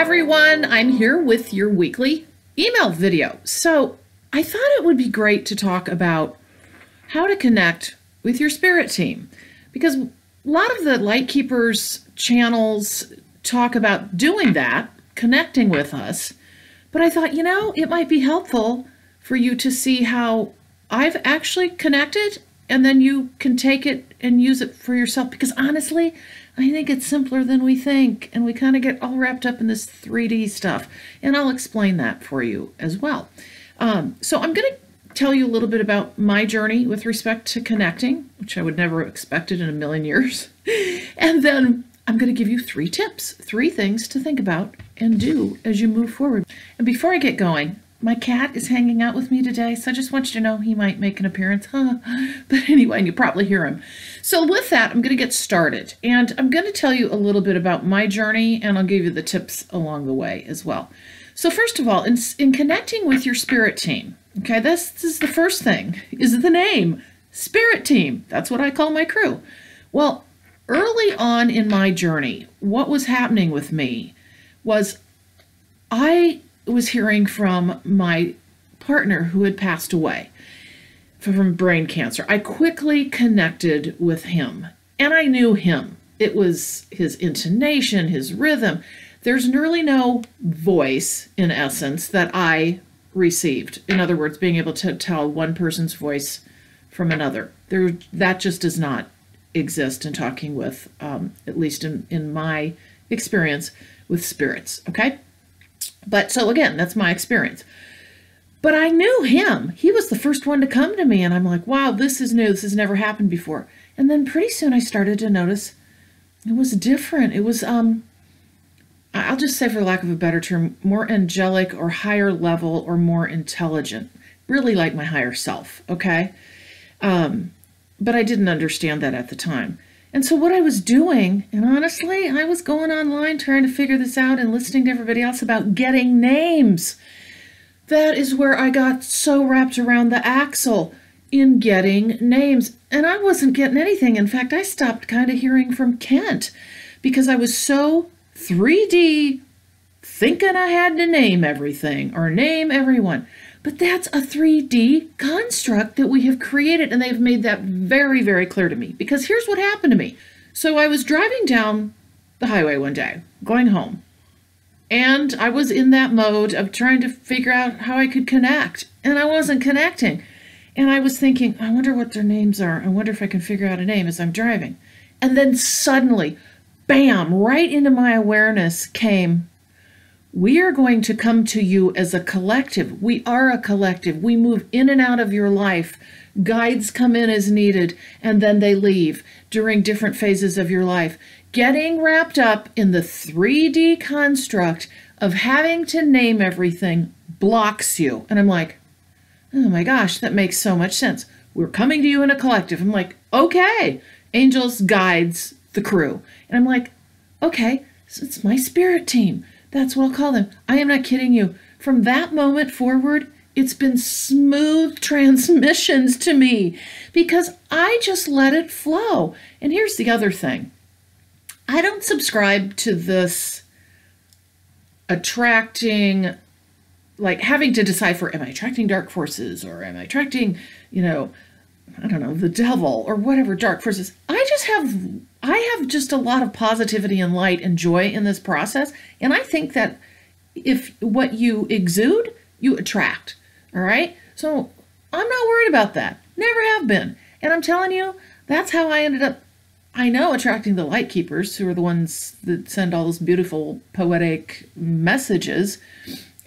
everyone, I'm here with your weekly email video. So I thought it would be great to talk about how to connect with your spirit team, because a lot of the Lightkeepers channels talk about doing that, connecting with us. But I thought, it might be helpful for you to see how I've actually connected, and then you can take it and use it for yourself. Because honestly, I think it's simpler than we think, and we kind of get all wrapped up in this 3D stuff. And I'll explain that for you as well. So I'm going to tell you a little bit about my journey with respect to connecting, which I would never have expected in a million years. And then I'm going to give you 3 tips, 3 things to think about and do as you move forward. And before I get going, my cat is hanging out with me today, so I just want you to know he might make an appearance. But anyway, and you probably hear him. So with that, I'm going to get started. And I'm going to tell you a little bit about my journey, and I'll give you the tips along the way as well. So first of all, in connecting with your spirit team, okay, this is the first thing, is the name, Spirit Team. That's what I call my crew. Well, early on in my journey, what was happening with me was I was hearing from my partner who had passed away from brain cancer. I quickly connected with him, and I knew him. It was his intonation, his rhythm. There's nearly no voice, in essence, that I received. In other words, being able to tell one person's voice from another. That just does not exist in talking with, at least in my experience, with spirits, okay? But so again, that's my experience. But I knew him. He was the first one to come to me, and I'm like, wow, this is new. This has never happened before. And then pretty soon I started to notice it was different. It was, I'll just say, for lack of a better term, more angelic or higher level or more intelligent. Really like my higher self, okay? But I didn't understand that at the time. And so what I was doing, and honestly, I was going online trying to figure this out and listening to everybody else about getting names. That is where I got so wrapped around the axle in getting names. And I wasn't getting anything. In fact, I stopped kind of hearing from Kent because I was so 3D thinking I had to name everything or name everyone. But that's a 3D construct that we have created, and they've made that very, very clear to me. Because here's what happened to me. So I was driving down the highway one day, going home, and I was in that mode of trying to figure out how I could connect, and I wasn't connecting. And I was thinking, I wonder what their names are. I wonder if I can figure out a name as I'm driving. And then suddenly, bam, right into my awareness came, we are going to come to you as a collective. We are a collective. We move in and out of your life. Guides come in as needed, and then they leave during different phases of your life. Getting wrapped up in the 3D construct of having to name everything blocks you. And I'm like, oh my gosh, that makes so much sense. We're coming to you in a collective. I'm like, okay, angels, guides, the crew. And I'm like, okay, so it's my spirit team. That's what I'll call them. I am not kidding you. From that moment forward, it's been smooth transmissions to me because I just let it flow. And here's the other thing. I don't subscribe to this attracting, like having to decipher, am I attracting dark forces or am I attracting, I don't know, the devil or whatever dark forces. I have just a lot of positivity and light and joy in this process. And I think that if what you exude, you attract. All right. So I'm not worried about that. Never have been. And I'm telling you, that's how I ended up, attracting the Lightkeepers, who are the ones that send all those beautiful poetic messages.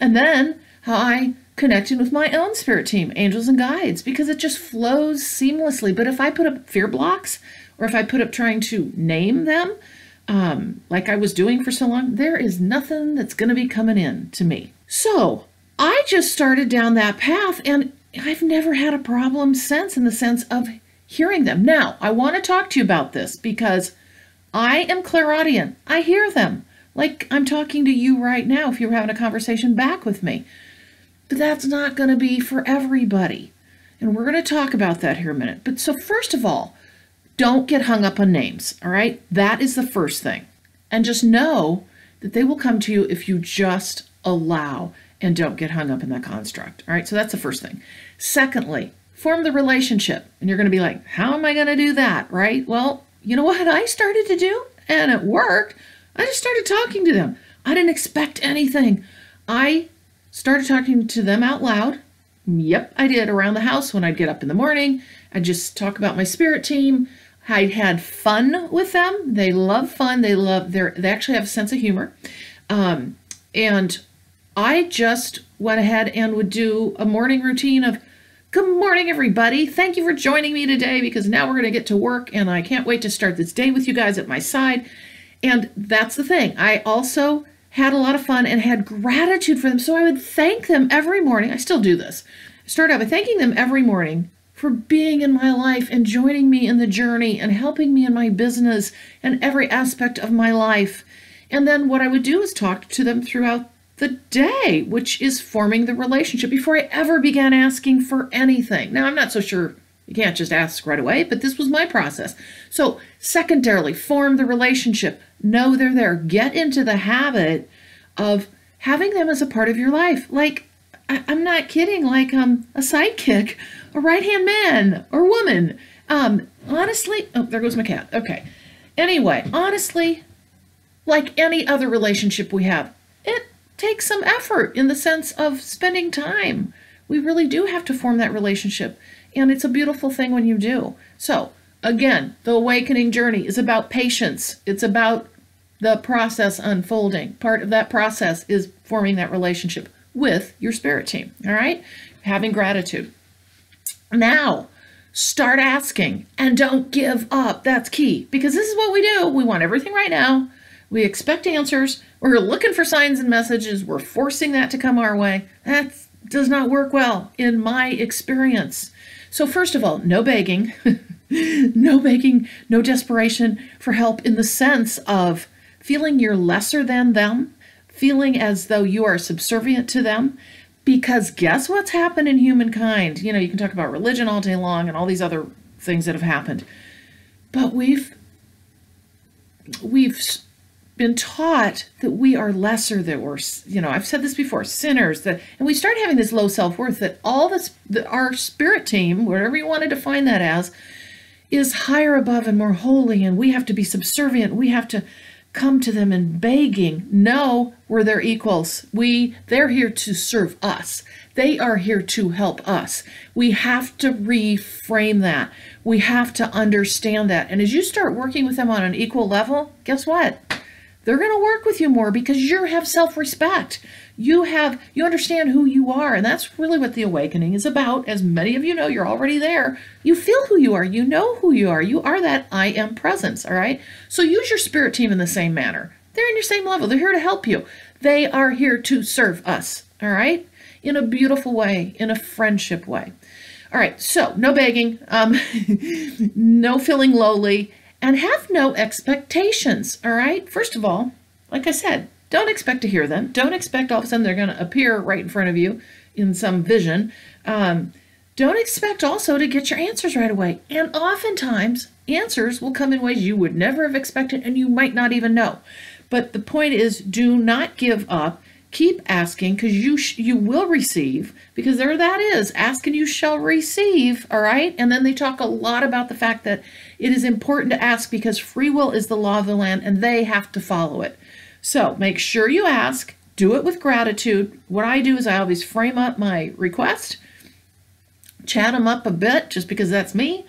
And then how I connected with my own spirit team, angels and guides, because it just flows seamlessly. But if I put up fear blocks, or if I put up trying to name them, like I was doing for so long, there is nothing that's going to be coming in to me. So I just started down that path, and I've never had a problem since, in the sense of hearing them. Now, I want to talk to you about this because I am clairaudient. I hear them like I'm talking to you right now if you were having a conversation back with me. But that's not going to be for everybody. And we're going to talk about that here in a minute. But so first of all, don't get hung up on names, all right? That is the first thing. And just know that they will come to you if you just allow and don't get hung up in that construct. All right, so that's the first thing. Secondly, form the relationship. And you're going to be like, how am I going to do that, right? Well, you know what I started to do? And it worked. I just started talking to them. I didn't expect anything. I started talking to them out loud. Yep, I did around the house when I'd get up in the morning. I'd just talk about my spirit team. I had fun with them. They love fun. They actually have a sense of humor. And I just went ahead and would do a morning routine of, good morning, everybody. Thank you for joining me today because now we're going to get to work and I can't wait to start this day with you guys at my side. And that's the thing. I also had a lot of fun and had gratitude for them. So I would thank them every morning. I still do this. I start out by thanking them every morning for being in my life and joining me in the journey and helping me in my business and every aspect of my life. And then what I would do is talk to them throughout the day, which is forming the relationship before I ever began asking for anything. Now, I'm not so sure you can't just ask right away, but this was my process. So secondarily, form the relationship. Know they're there. Get into the habit of having them as a part of your life. Like, I'm not kidding, like a sidekick, a right-hand man or woman. Honestly, oh, there goes my cat. Okay. Anyway, honestly, like any other relationship we have, it takes some effort in the sense of spending time. We really do have to form that relationship. And it's a beautiful thing when you do. So again, the awakening journey is about patience. It's about the process unfolding. Part of that process is forming that relationship with your spirit team. All right. Having gratitude. Now, start asking and don't give up. That's key because this is what we do. We want everything right now. We expect answers. We're looking for signs and messages. We're forcing that to come our way. That does not work well in my experience. So first of all, no begging, no begging, no desperation for help in the sense of feeling you're lesser than them, feeling as though you are subservient to them, because guess what's happened in humankind? You know, you can talk about religion all day long and all these other things that have happened, but we've been taught that we are lesser, that we're, you know, I've said this before, sinners, and we start having this low self-worth that all this, that our spirit team, whatever you want to define that as, is higher above and more holy, and we have to be subservient. We have to come to them in begging. No, we're their equals. They're here to serve us. They are here to help us. We have to reframe that. We have to understand that. And as you start working with them on an equal level, guess what? They're going to work with you more because you have self-respect. You understand who you are. And that's really what the awakening is about. As many of you know, you're already there. You feel who you are. You know who you are. You are that I am presence. All right. So use your spirit team in the same manner. They're in your same level. They're here to help you. They are here to serve us. All right. In a beautiful way, in a friendship way. All right. So no begging, no feeling lowly. And have no expectations, all right? First of all, like I said, don't expect to hear them. Don't expect all of a sudden they're going to appear right in front of you in some vision. Don't expect also to get your answers right away. And oftentimes, answers will come in ways you would never have expected and you might not even know. But the point is, do not give up. Keep asking because you will receive, because there that is, ask and you shall receive, all right? And then they talk a lot about the fact that it is important to ask because free will is the law of the land and they have to follow it. So make sure you ask, do it with gratitude. What I do is I always frame up my request, chat them up a bit just because that's me,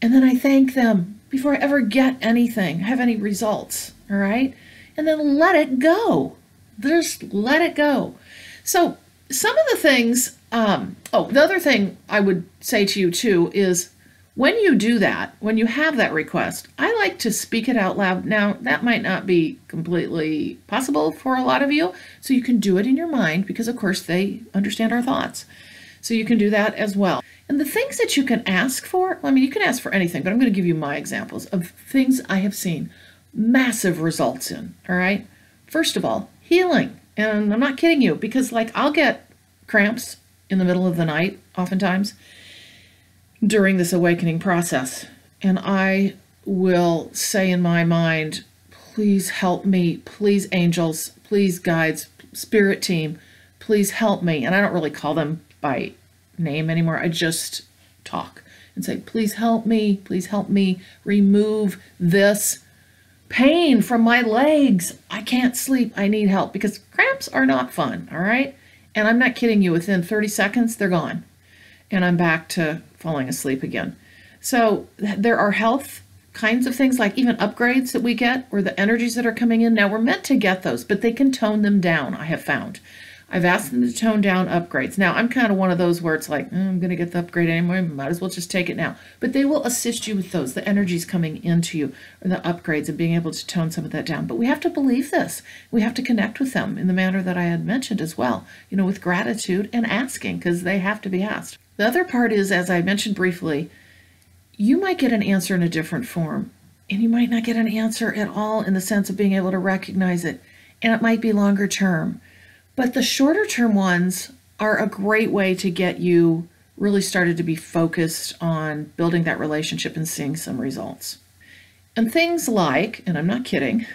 and then I thank them before I ever get anything, have any results, all right? And then let it go. Just let it go. So some of the things, the other thing I would say to you too is when you do that, when you have that request, I like to speak it out loud. Now, that might not be completely possible for a lot of you, so you can do it in your mind because, of course, they understand our thoughts. So you can do that as well. And the things that you can ask for, I mean, you can ask for anything, but I'm going to give you my examples of things I have seen massive results in, all right? First of all, healing. And I'm not kidding you because like I'll get cramps in the middle of the night oftentimes during this awakening process. And I will say in my mind, please help me. Please, angels, please, guides, spirit team, please help me. And I don't really call them by name anymore. I just talk and say, please help me remove this pain from my legs. I can't sleep. I need help, because cramps are not fun. All right. And I'm not kidding you. Within 30 seconds, they're gone. And I'm back to falling asleep again. So there are health kinds of things, like even upgrades that we get, or the energies that are coming in. Now, we're meant to get those, but they can tone them down, I have found. I've asked them to tone down upgrades. Now, I'm kind of one of those where it's like, I'm going to get the upgrade anyway, might as well just take it now. But they will assist you with those, the energies coming into you, or the upgrades, and being able to tone some of that down. But we have to believe this. We have to connect with them in the manner that I had mentioned as well, with gratitude and asking, because they have to be asked. The other part is, as I mentioned briefly, you might get an answer in a different form, and you might not get an answer at all in the sense of being able to recognize it, and it might be longer term. But the shorter term ones are a great way to get you really started to be focused on building that relationship and seeing some results. And things like, and I'm not kidding,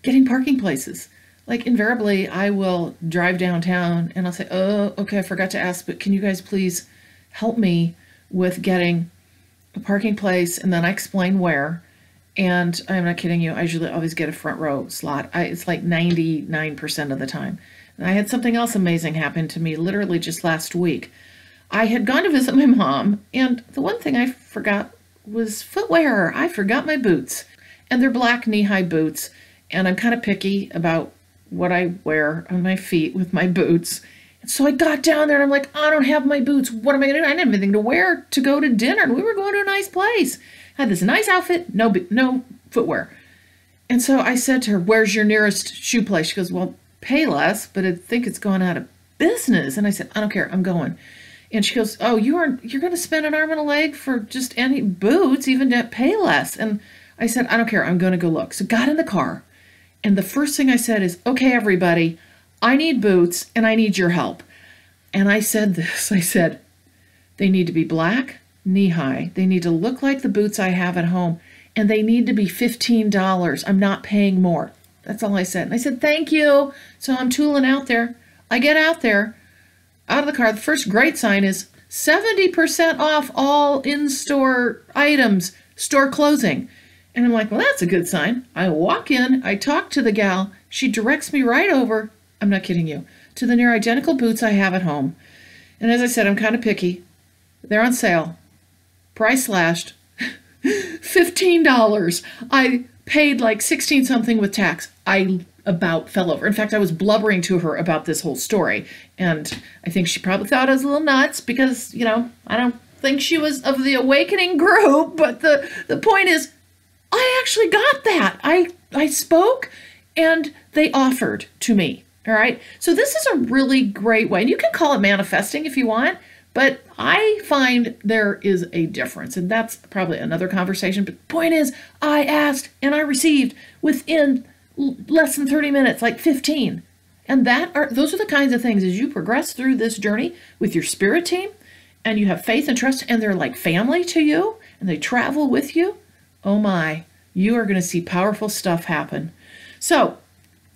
getting parking places. Like invariably, I will drive downtown and I'll say, oh, okay, I forgot to ask, but can you guys please help me with getting a parking place? And then I explain where. And I'm not kidding you, I usually always get a front row slot. It's like 99% of the time. And I had something else amazing happen to me literally just last week. I had gone to visit my mom, and the one thing I forgot was footwear. I forgot my boots, and they're black knee-high boots, and I'm kind of picky about what I wear on my feet with my boots. And so I got down there, and I'm like, I don't have my boots. What am I going to do? I didn't have anything to wear to go to dinner, and we were going to a nice place. I had this nice outfit, no footwear. And so I said to her, where's your nearest shoe place? She goes, well, pay less, but I think it's gone out of business. And I said, I don't care, I'm going. And she goes, oh, you're going to spend an arm and a leg for just any boots, even to pay less. And I said, I don't care, I'm going to go look. So got in the car, and the first thing I said is, okay, everybody, I need boots and I need your help. And I said this, I said, they need to be black, knee-high. They need to look like the boots I have at home, and they need to be $15. I'm not paying more. That's all I said. And I said, thank you. So I'm tooling out there. I get out there, out of the car. The first great sign is 70% off all in-store items, store closing. And I'm like, well, that's a good sign. I walk in, I talk to the gal. She directs me right over, I'm not kidding you, to the near identical boots I have at home. And as I said, I'm kind of picky. They're on sale. Price slashed. $15. I paid like 16 something with tax. I about fell over. In fact, I was blubbering to her about this whole story. And I think she probably thought I was a little nuts because, I don't think she was of the awakening group. But the point is, I actually got that. I spoke and they offered to me. All right. So this is a really great way. And you can call it manifesting if you want. But I find there is a difference, and that's probably another conversation. But the point is, I asked and I received within less than 30 minutes, like 15. And those are the kinds of things as you progress through this journey with your spirit team, and you have faith and trust, and they're like family to you, and they travel with you. Oh my, you are going to see powerful stuff happen. So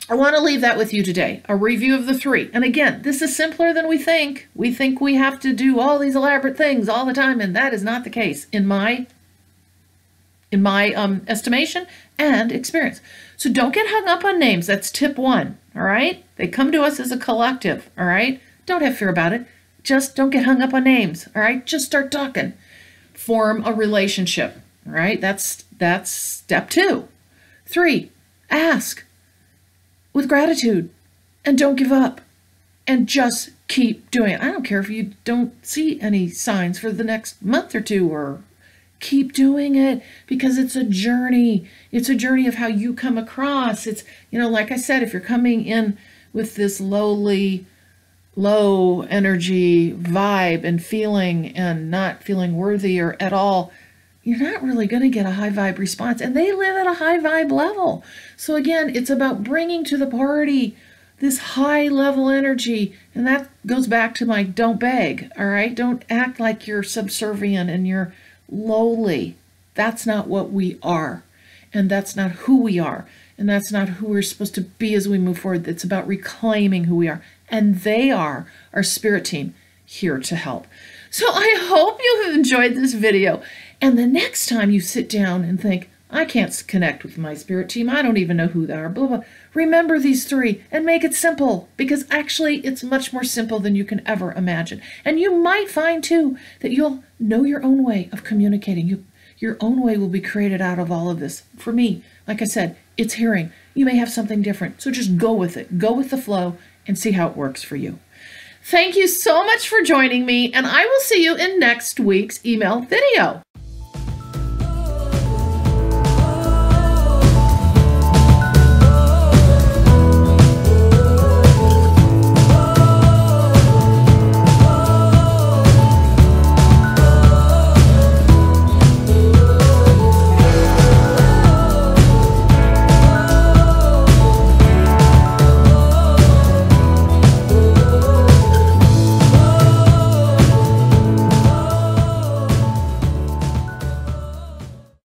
I want to leave that with you today, a review of the 3. And again, this is simpler than we think. We think we have to do all these elaborate things all the time, and that is not the case in my estimation and experience. So don't get hung up on names. That's tip 1, all right? They come to us as a collective, all right? Don't have fear about it. Just don't get hung up on names, all right? Just start talking. Form a relationship, all right? That's step 2. 3, ask with gratitude, and don't give up, and just keep doing it. I don't care if you don't see any signs for the next month or 2, or keep doing it, because it's a journey. It's a journey of how you come across. It's, like I said, if you're coming in with this lowly, low energy vibe and feeling and not feeling worthy or at all, you're not really going to get a high vibe response. And they live at a high vibe level. So again, it's about bringing to the party this high level energy. And that goes back to my don't beg, all right? Don't act like you're subservient and you're lowly. That's not what we are. And that's not who we are. And that's not who we're supposed to be as we move forward. It's about reclaiming who we are. And they are our spirit team here to help. So I hope you have enjoyed this video. And the next time you sit down and think, I can't connect with my spirit team, I don't even know who they are, blah, blah, remember these three and make it simple, because actually it's much more simple than you can ever imagine. And you might find too that you'll know your own way of communicating. Your own way will be created out of all of this. For me, like I said, it's hearing. You may have something different, so just go with it. Go with the flow and see how it works for you. Thank you so much for joining me, and I will see you in next week's email video.